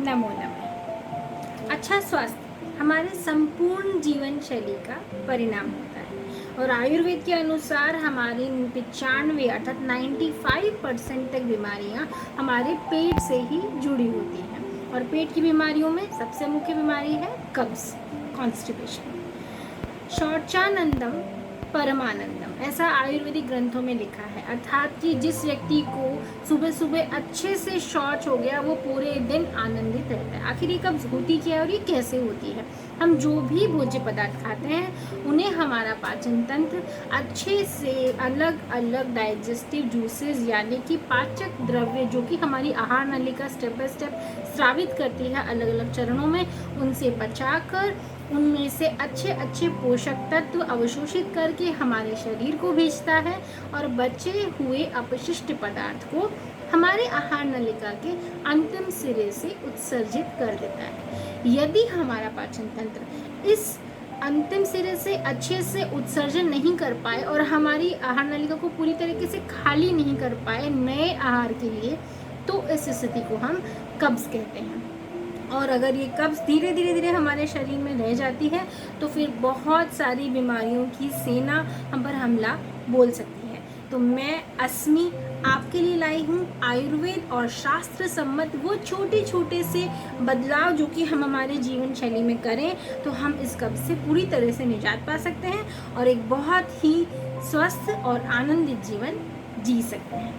नमो नमः। अच्छा स्वास्थ्य हमारे संपूर्ण जीवन शैली का परिणाम होता है और आयुर्वेद के अनुसार हमारी 95 अर्थात 95% तक बीमारियां हमारे पेट से ही जुड़ी होती हैं। और पेट की बीमारियों में सबसे मुख्य बीमारी है कब्ज, कॉन्स्टिपेशन। शौचानंदम परमानंदम, ऐसा आयुर्वेदिक ग्रंथों में लिखा है, अर्थात कि जिस व्यक्ति को सुबह सुबह अच्छे से शौच हो गया वो पूरे दिन आनंदित रहता है। आखिर ये कब्ज होती क्या है और ये कैसे होती है? हम जो भी भोज्य पदार्थ खाते हैं उन्हें हमारा पाचन तंत्र अच्छे से अलग अलग डाइजेस्टिव जूसेस यानी कि पाचक द्रव्य जो कि हमारी आहार नलिका स्टेप बाय स्टेप स्रावित करती है अलग अलग चरणों में, उनसे बचाकर उनमें से अच्छे अच्छे पोषक तत्व अवशोषित करके हमारे शरीर को भेजता है और बचे हुए अपशिष्ट पदार्थ को हमारे आहार नलिका के अंतिम सिरे से उत्सर्जित कर देता है। यदि हमारा पाचन तंत्र इस अंतिम सिरे से अच्छे से उत्सर्जन नहीं कर पाए और हमारी आहार नलिका को पूरी तरीके से खाली नहीं कर पाए नए आहार के लिए, तो इस स्थिति को हम कब्ज कहते हैं। और अगर ये कब्ज धीरे धीरे हमारे शरीर में रह जाती है तो फिर बहुत सारी बीमारियों की सेना हम पर हमला बोल सकती है। तो मैं अस्मी आपके लिए लाई हूँ आयुर्वेद और शास्त्र सम्मत वो छोटे छोटे से बदलाव जो कि हम हमारे जीवन शैली में करें तो हम इस कब्ज से पूरी तरह से निजात पा सकते हैं और एक बहुत ही स्वस्थ और आनंदित जीवन जी सकते हैं।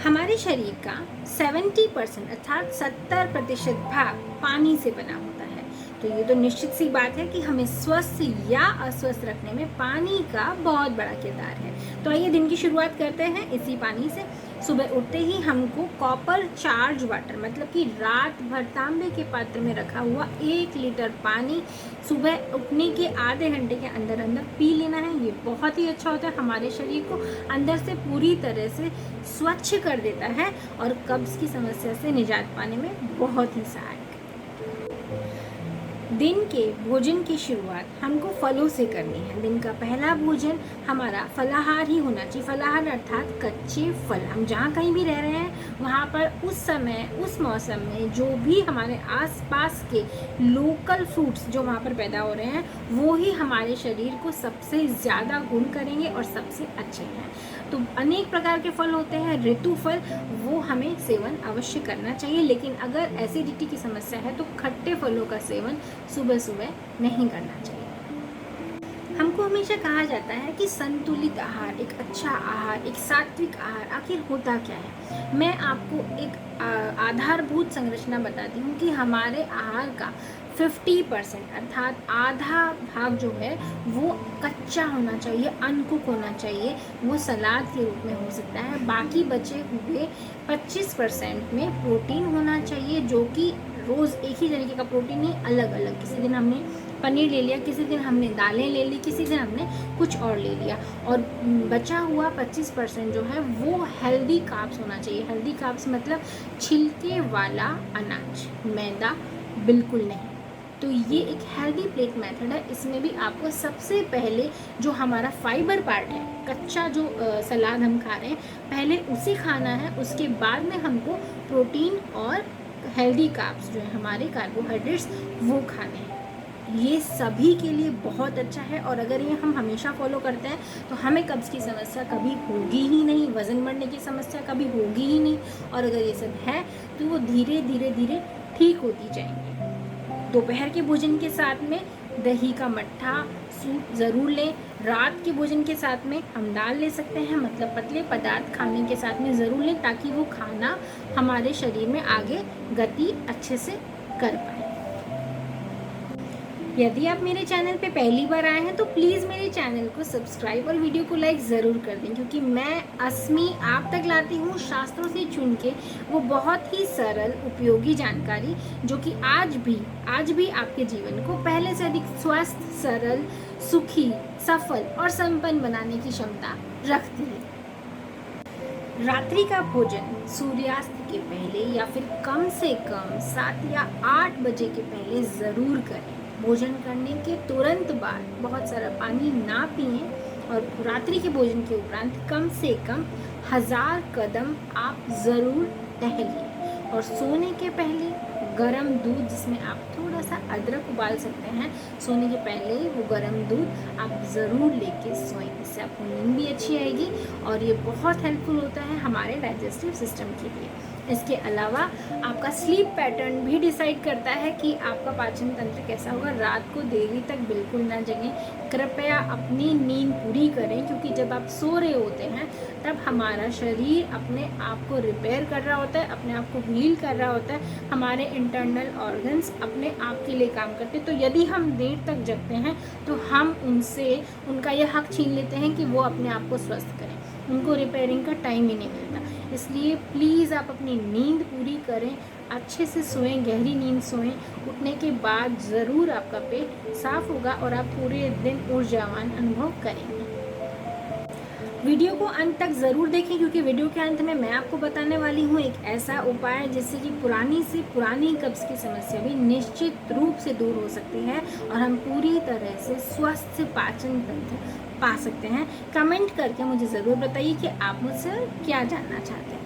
हमारे शरीर का 70% अर्थात 70% भाग पानी से बना होता है। तो ये तो निश्चित सी बात है कि हमें स्वस्थ या अस्वस्थ रखने में पानी का बहुत बड़ा किरदार है। तो आइए दिन की शुरुआत करते हैं इसी पानी से। सुबह उठते ही हमको कॉपर चार्ज वाटर मतलब कि रात भर तांबे के पात्र में रखा हुआ 1 लीटर पानी सुबह उठने के आधे घंटे के अंदर अंदर पी लेना है। ये बहुत ही अच्छा होता है, हमारे शरीर को अंदर से पूरी तरह से स्वच्छ कर देता है और कब्ज की समस्या से निजात पाने में बहुत ही सहायक। दिन के भोजन की शुरुआत हमको फलों से करनी है। दिन का पहला भोजन हमारा फलाहार ही होना चाहिए। फलाहार अर्थात कच्चे फल। हम जहाँ कहीं भी रह रहे हैं वहाँ पर उस समय उस मौसम में जो भी हमारे आसपास के लोकल फ्रूट्स जो वहाँ पर पैदा हो रहे हैं वो ही हमारे शरीर को सबसे ज़्यादा गुण करेंगे और सबसे अच्छे हैं। तो अनेक प्रकार के फल होते हैं, ऋतु फल, वो हमें सेवन अवश्य करना चाहिए। लेकिन अगर एसिडिटी की समस्या है तो खट्टे फलों का सेवन सुबह सुबह नहीं करना चाहिए। हमको हमेशा कहा जाता है कि संतुलित आहार, एक अच्छा आहार, एक सात्विक आहार आखिर होता क्या है। मैं आपको एक आधारभूत संरचना बताती हूँ कि हमारे आहार का 50% अर्थात आधा भाग जो है वो कच्चा होना चाहिए, अनकुक होना चाहिए, वो सलाद के रूप में हो सकता है। बाकी बचे हुए 25% में प्रोटीन होना चाहिए जो कि रोज़ एक ही तरीके का प्रोटीन नहीं, अलग अलग। किसी दिन हमने पनीर ले लिया, किसी दिन हमने दालें ले ली, किसी दिन हमने कुछ और ले लिया। और बचा हुआ 25% जो है वो हेल्दी कार्ब्स होना चाहिए। हेल्दी कार्ब्स मतलब छिलके वाला अनाज, मैदा बिल्कुल नहीं। तो ये एक हेल्दी प्लेट मेथड है। इसमें भी आपको सबसे पहले जो हमारा फाइबर पार्ट है, कच्चा जो सलाद हम खा रहे हैं, पहले उसे खाना है। उसके बाद में हमको प्रोटीन और हेल्दी कार्ब्स जो है हमारे कार्बोहाइड्रेट्स वो खाने हैं। ये सभी के लिए बहुत अच्छा है और अगर ये हम हमेशा फॉलो करते हैं तो हमें कब्ज़ की समस्या कभी होगी ही नहीं, वज़न बढ़ने की समस्या कभी होगी ही नहीं। और अगर ये सब है तो वो धीरे धीरे ठीक होती जाएंगी। दोपहर के भोजन के साथ में दही का मट्ठा, सूप ज़रूर लें। रात के भोजन के साथ में हम दाल ले सकते हैं, मतलब पतले पदार्थ खाने के साथ में ज़रूर लें ताकि वो खाना हमारे शरीर में आगे गति अच्छे से कर पाए। यदि आप मेरे चैनल पे पहली बार आए हैं तो प्लीज़ मेरे चैनल को सब्सक्राइब और वीडियो को लाइक ज़रूर कर दें, क्योंकि मैं अस्मी आप तक लाती हूँ शास्त्रों से चुन के वो बहुत ही सरल उपयोगी जानकारी जो कि आज भी आपके जीवन को पहले से अधिक स्वस्थ, सरल, सुखी, सफल और संपन्न बनाने की क्षमता रखती है। रात्रि का भोजन सूर्यास्त के पहले या फिर कम से कम 7 या 8 बजे के पहले ज़रूर करें। भोजन करने के तुरंत बाद बहुत सारा पानी ना पिएं और रात्रि के भोजन के उपरांत कम से कम 1000 कदम आप ज़रूर टहलिए। और सोने के पहले गरम दूध, जिसमें आप थोड़ा सा अदरक उबाल सकते हैं, सोने के पहले वो गरम दूध आप ज़रूर लेके सोएं। इससे आपको नींद भी अच्छी आएगी और ये बहुत हेल्पफुल होता है हमारे डाइजेस्टिव सिस्टम के लिए। इसके अलावा आपका स्लीप पैटर्न भी डिसाइड करता है कि आपका पाचन तंत्र कैसा होगा। रात को देरी तक बिल्कुल ना जगें, कृपया अपनी नींद पूरी करें, क्योंकि जब आप सो रहे होते हैं तब हमारा शरीर अपने आप को रिपेयर कर रहा होता है, अपने आप को हील कर रहा होता है, हमारे इंटरनल ऑर्गन्स अपने आप के लिए काम करते हैं। तो यदि हम देर तक जगते हैं तो हम उनसे उनका यह हक छीन लेते हैं कि वो अपने आप को स्वस्थ करें, उनको रिपेयरिंग का टाइम ही नहीं मिलता। इसलिए प्लीज़ आप अपनी नींद पूरी करें, अच्छे से सोएं, गहरी नींद सोएं। उठने के बाद ज़रूर आपका पेट साफ होगा और आप पूरे दिन ऊर्जावान अनुभव करेंगे। वीडियो को अंत तक ज़रूर देखें, क्योंकि वीडियो के अंत में मैं आपको बताने वाली हूँ एक ऐसा उपाय जिससे कि पुरानी से पुरानी कब्ज़ की समस्या भी निश्चित रूप से दूर हो सकती है और हम पूरी तरह से स्वस्थ पाचन तंत्र पा सकते हैं। कमेंट करके मुझे ज़रूर बताइए कि आप मुझसे क्या जानना चाहते हैं।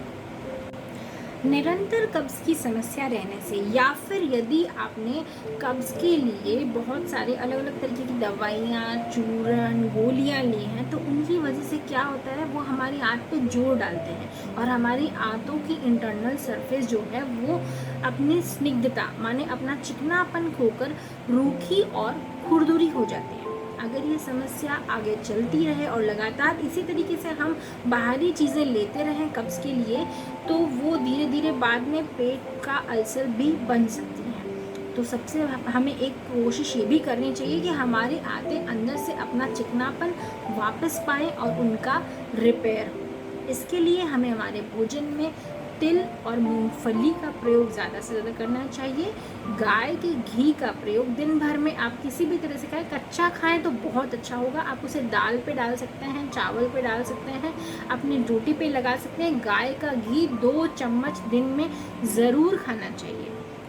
निरंतर कब्ज़ की समस्या रहने से, या फिर यदि आपने कब्ज़ के लिए बहुत सारे अलग अलग तरीके की दवाइयाँ, चूरन, गोलियाँ ली हैं, तो उनकी वजह से क्या होता है, वो हमारी आंत पे जोर डालते हैं और हमारी आंतों की इंटरनल सरफेस जो है वो अपनी स्निग्धता माने अपना चिकनापन खोकर रूखी और खुरदुरी हो जाती है। अगर ये समस्या आगे चलती रहे और लगातार इसी तरीके से हम बाहरी चीज़ें लेते रहें कब्ज़ के लिए, तो वो धीरे धीरे बाद में पेट का अल्सर भी बन सकती है। तो सबसे हमें एक कोशिश ये भी करनी चाहिए कि हमारे आंतें अंदर से अपना चिकनापन वापस पाएँ और उनका रिपेयर हो। इसके लिए हमें हमारे भोजन में तिल और मूंगफली का प्रयोग ज़्यादा से ज़्यादा करना चाहिए। गाय के घी का प्रयोग दिन भर में आप किसी भी तरह से खाएं, कच्चा खाएं तो बहुत अच्छा होगा। आप उसे दाल पे डाल सकते हैं, चावल पे डाल सकते हैं, अपनी रोटी पे लगा सकते हैं। गाय का घी 2 चम्मच दिन में ज़रूर खाना चाहिए।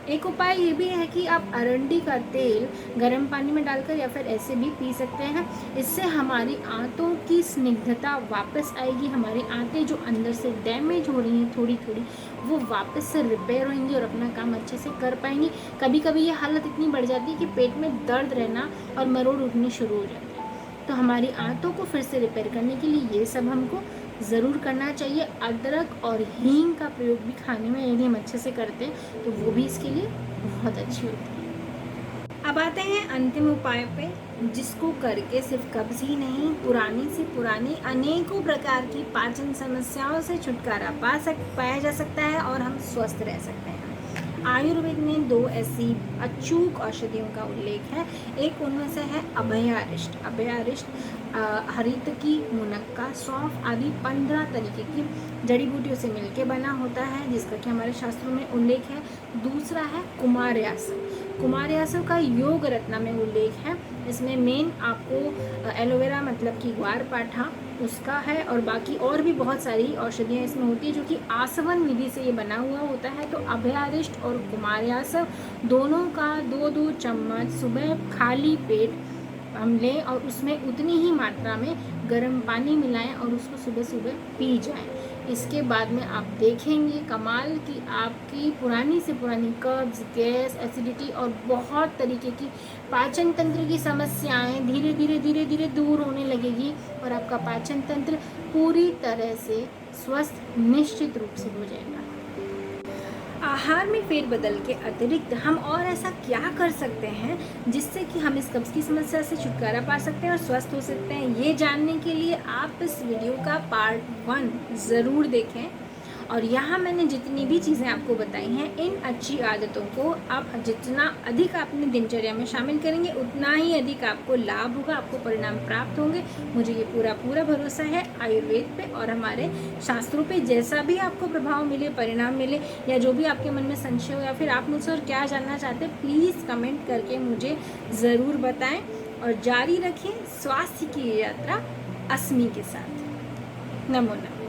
एक उपाय ये भी है कि आप अरंडी का तेल गर्म पानी में डालकर या फिर ऐसे भी पी सकते हैं। इससे हमारी आंतों की स्निग्धता वापस आएगी, हमारी आंतें जो अंदर से डैमेज हो रही हैं थोड़ी थोड़ी, वो वापस से रिपेयर होंगी और अपना काम अच्छे से कर पाएंगी। कभी कभी ये हालत इतनी बढ़ जाती है कि पेट में दर्द रहना और मरोड़ उठनी शुरू हो जाती है। तो हमारी आंतों को फिर से रिपेयर करने के लिए ये सब हमको ज़रूर करना चाहिए। अदरक और हींग का प्रयोग भी खाने में यदि हम अच्छे से करते हैं तो वो भी इसके लिए बहुत अच्छी होती है। अब आते हैं अंतिम उपाय पे, जिसको करके सिर्फ कब्ज़ ही नहीं, पुरानी से पुरानी अनेकों प्रकार की पाचन समस्याओं से छुटकारा पाया जा सकता है और हम स्वस्थ रह सकते हैं। आयुर्वेद में 2 ऐसी अचूक औषधियों का उल्लेख है। एक उनमें से है अभयारिष्ट। अभयारिष्ट हरितकी, मुनक्का, सौंफ आदि 15 तरीके की जड़ी बूटियों से मिलकर बना होता है, जिसका कि हमारे शास्त्रों में उल्लेख है। दूसरा है कुमारयासव। कुमारयासव का योग रत्ना में उल्लेख है। इसमें मेन आपको एलोवेरा मतलब कि ग्वारपाठा उसका है, और बाकी और भी बहुत सारी औषधियाँ इसमें होती है जो कि आसवन विधि से ये बना हुआ होता है। तो अभयारिष्ट और कुमारयासव दोनों का 2-2 चम्मच सुबह खाली पेट हम लें और उसमें उतनी ही मात्रा में गर्म पानी मिलाएं और उसको सुबह सुबह पी जाएं। इसके बाद में आप देखेंगे कमाल की आपकी पुरानी से पुरानी कब्ज़, गैस, एसिडिटी और बहुत तरीके की पाचन तंत्र की समस्याएं धीरे धीरे दूर होने लगेगी और आपका पाचन तंत्र पूरी तरह से स्वस्थ निश्चित रूप से हो जाएगा। आहार में फेरबदल के अतिरिक्त हम और ऐसा क्या कर सकते हैं जिससे कि हम इस कब्ज़ की समस्या से छुटकारा पा सकते हैं और स्वस्थ हो सकते हैं? ये जानने के लिए आप इस वीडियो का पार्ट 1 ज़रूर देखें। और यहाँ मैंने जितनी भी चीज़ें आपको बताई हैं, इन अच्छी आदतों को आप जितना अधिक अपनी दिनचर्या में शामिल करेंगे उतना ही अधिक आपको लाभ होगा, आपको परिणाम प्राप्त होंगे। मुझे ये पूरा भरोसा है आयुर्वेद पे और हमारे शास्त्रों पे। जैसा भी आपको प्रभाव मिले, परिणाम मिले, या जो भी आपके मन में संशय हो या फिर आप मुझसे और क्या जानना चाहते हैं, प्लीज़ कमेंट करके मुझे ज़रूर बताएं और जारी रखें स्वास्थ्य की यात्रा अस्मी के साथ। नमो नमः।